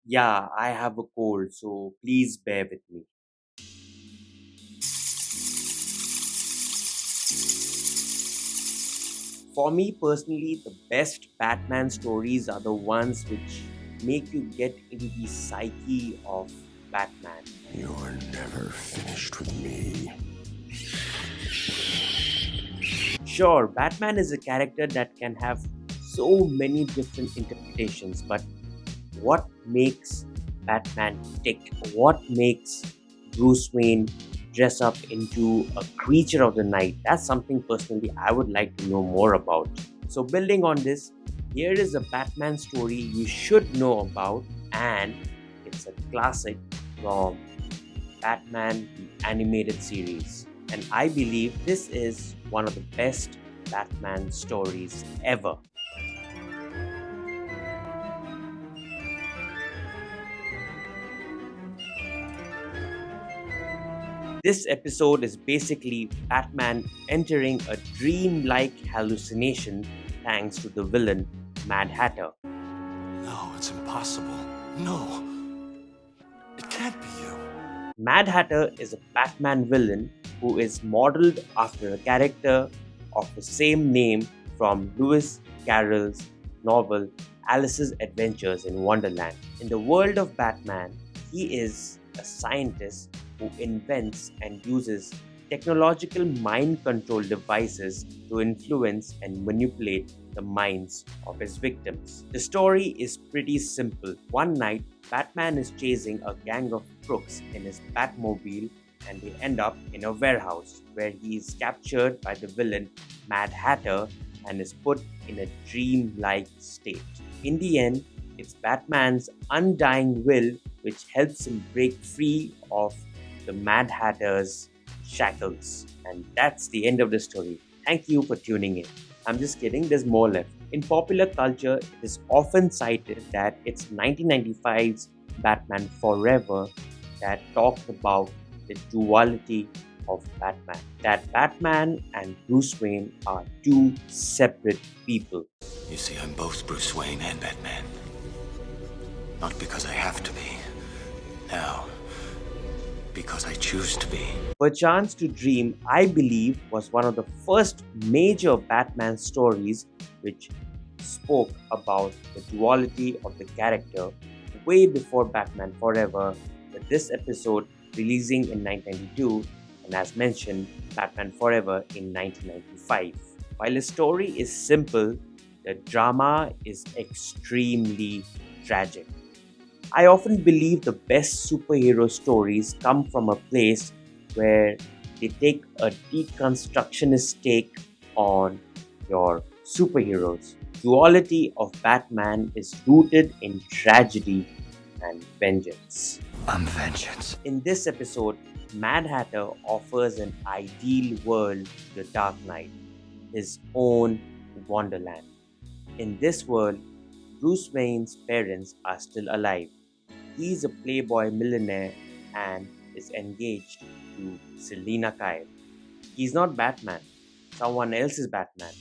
Yeah, I have a cold, so please bear with me. For me personally, the best Batman stories are the ones which make you get into the psyche of Batman. You're never finished with me. Sure, Batman is a character that can have so many different interpretations, but what makes Batman tick? What makes Bruce Wayne dress up into a creature of the night? That's something personally I would like to know more about. So, building on this, here is a Batman story you should know about, and it's a classic from Batman the Animated Series. And I believe this is one of the best Batman stories ever. This episode is basically Batman entering a dream-like hallucination thanks to the villain Mad Hatter. No, it's impossible. No, it can't be you. Mad Hatter is a Batman villain who is modeled after a character of the same name from Lewis Carroll's novel Alice's Adventures in Wonderland. In the world of Batman, he is a scientist who invents and uses technological mind control devices to influence and manipulate the minds of his victims. The story is pretty simple. One night, Batman is chasing a gang of crooks in his Batmobile and they end up in a warehouse where he is captured by the villain Mad Hatter and is put in a dream-like state. In the end, it's Batman's undying will which helps him break free of the Mad Hatter's shackles. And that's the end of the story. Thank you for tuning in. I'm just kidding, there's more left. In popular culture, it is often cited that it's 1995's Batman Forever that talked about the duality of Batman. That Batman and Bruce Wayne are two separate people. You see, I'm both Bruce Wayne and Batman. Not because I have to be. Now, because I choose to be. Perchance to Dream, I believe, was one of the first major Batman stories which spoke about the duality of the character way before Batman Forever, with this episode releasing in 1992 and, as mentioned, Batman Forever in 1995. While the story is simple, the drama is extremely tragic. I often believe the best superhero stories come from a place where they take a deconstructionist take on your superheroes. Duality of Batman is rooted in tragedy and vengeance. I'm vengeance. In this episode, Mad Hatter offers an ideal world to the Dark Knight, his own wonderland. In this world, Bruce Wayne's parents are still alive. He is a playboy millionaire and is engaged to Selina Kyle. He's not Batman, someone else is Batman.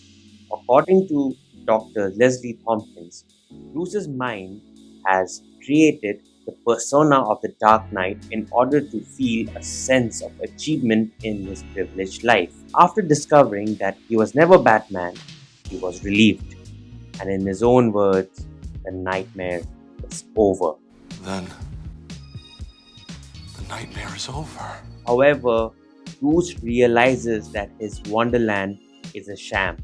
According to Dr. Leslie Tompkins, Bruce's mind has created the persona of the Dark Knight in order to feel a sense of achievement in his privileged life. After discovering that he was never Batman, he was relieved. And in his own words, the nightmare is over. Then, the nightmare is over. However, Bruce realizes that his wonderland is a sham,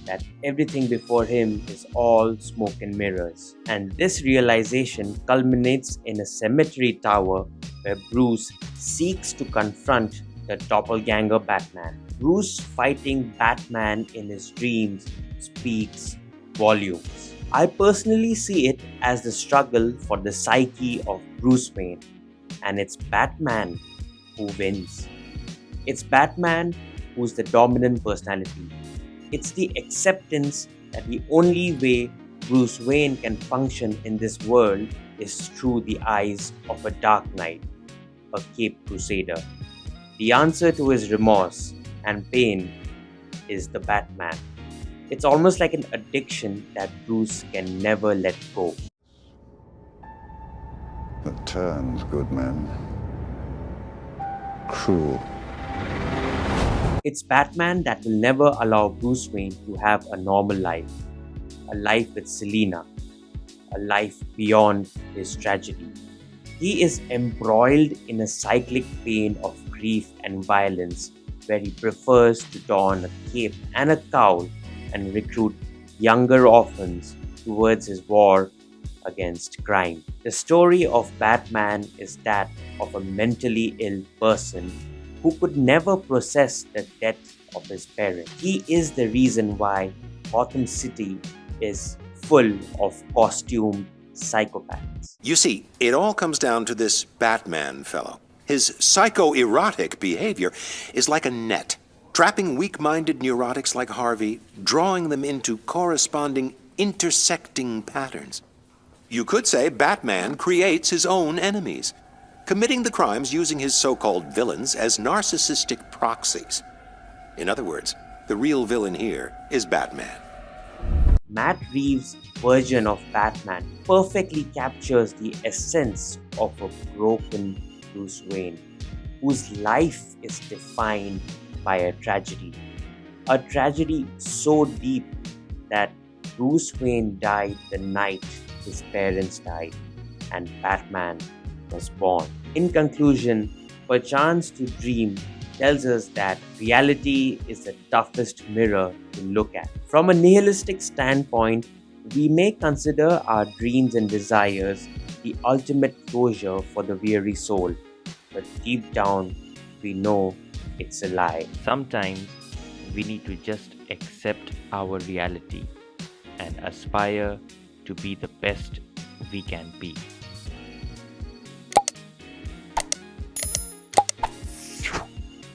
that everything before him is all smoke and mirrors. And this realization culminates in a cemetery tower where Bruce seeks to confront the doppelganger Batman. Bruce fighting Batman in his dreams speaks volumes. I personally see it as the struggle for the psyche of Bruce Wayne, and it's Batman who wins. It's Batman who's the dominant personality. It's the acceptance that the only way Bruce Wayne can function in this world is through the eyes of a Dark Knight, a Caped Crusader. The answer to his remorse and pain is the Batman. It's almost like an addiction that Bruce can never let go. that turns good men cruel. It's Batman that will never allow Bruce Wayne to have a normal life, a life with Selina, a life beyond his tragedy. He is embroiled in a cyclic pain of grief and violence where he prefers to don a cape and a cowl and recruit younger orphans towards his war against crime. The story of Batman is that of a mentally ill person who could never process the death of his parents. He is the reason why Gotham City is full of costumed psychopaths. You see, it all comes down to this Batman fellow. His psychoerotic behavior is like a net, trapping weak-minded neurotics like Harvey, drawing them into corresponding intersecting patterns. You could say Batman creates his own enemies, committing the crimes using his so-called villains as narcissistic proxies. In other words, the real villain here is Batman. Matt Reeves' version of Batman perfectly captures the essence of a broken Bruce Wayne, whose life is defined by a tragedy. A tragedy so deep that Bruce Wayne died the night his parents died and Batman was born. In conclusion, Perchance to Dream tells us that reality is the toughest mirror to look at. From a nihilistic standpoint, we may consider our dreams and desires the ultimate closure for the weary soul, but deep down, we know it's a lie. Sometimes we need to just accept our reality and aspire to be the best we can be.